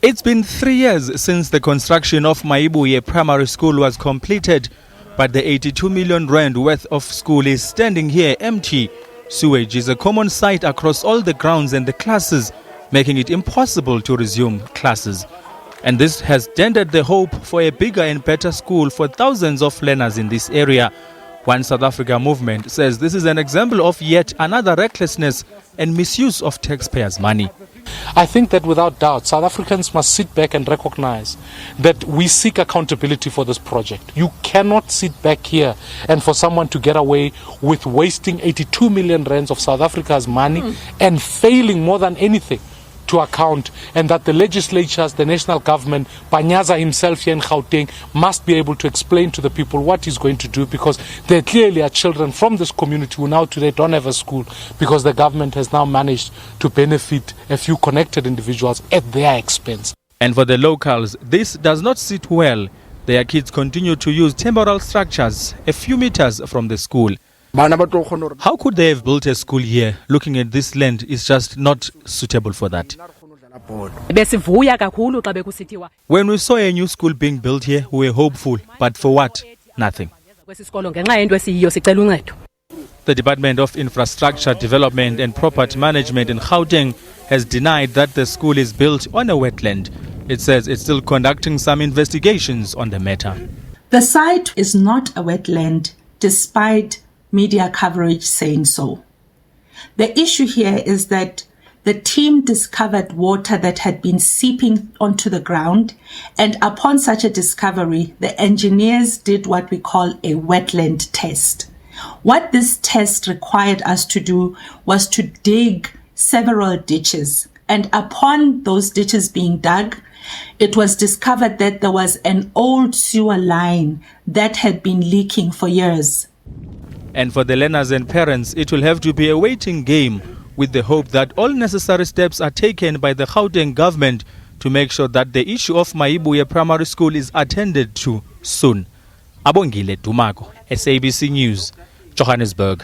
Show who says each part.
Speaker 1: It's been 3 years since the construction of Mayibuye Primary School was completed, but the 82 million rand worth of school is standing here empty. Sewage is a common sight across all the grounds and the classes, making it impossible to resume classes. And this has dented the hope for a bigger and better school for thousands of learners in this area. One South Africa movement says this is an example of yet another recklessness and misuse of taxpayers' money.
Speaker 2: I think that without doubt, South Africans must sit back and recognize that we seek accountability for this project. You cannot sit back here and for someone to get away with wasting 82 million rands of South Africa's money and failing more than anything to account, and that the legislatures, the national government, Panyaza himself here in Gauteng, must be able to explain to the people what he's going to do, because there clearly are children from this community who now today don't have a school because the government has now managed to benefit a few connected individuals at their expense.
Speaker 1: And for the locals, this does not sit well. Their kids continue to use temporal structures a few meters from the school. How could they have built a school here? Looking at this land is just not suitable for that. When we saw a new school being built here, we were hopeful. But for what? Nothing. The Department of Infrastructure Development and Property Management in Gauteng has denied that the school is built on a wetland. It says it's still conducting some investigations on the matter.
Speaker 3: The site is not a wetland, despite media coverage saying so. The issue here is that the team discovered water that had been seeping onto the ground, and upon such a discovery, the engineers did what we call a wetland test. What this test required us to do was to dig several ditches, and upon those ditches being dug, it was discovered that there was an old sewer line that had been leaking for years.
Speaker 1: And for the learners and parents, it will have to be a waiting game, with the hope that all necessary steps are taken by the Gauteng government to make sure that the issue of Mayibuye Primary School is attended to soon. Abongile Dumako, SABC News, Johannesburg.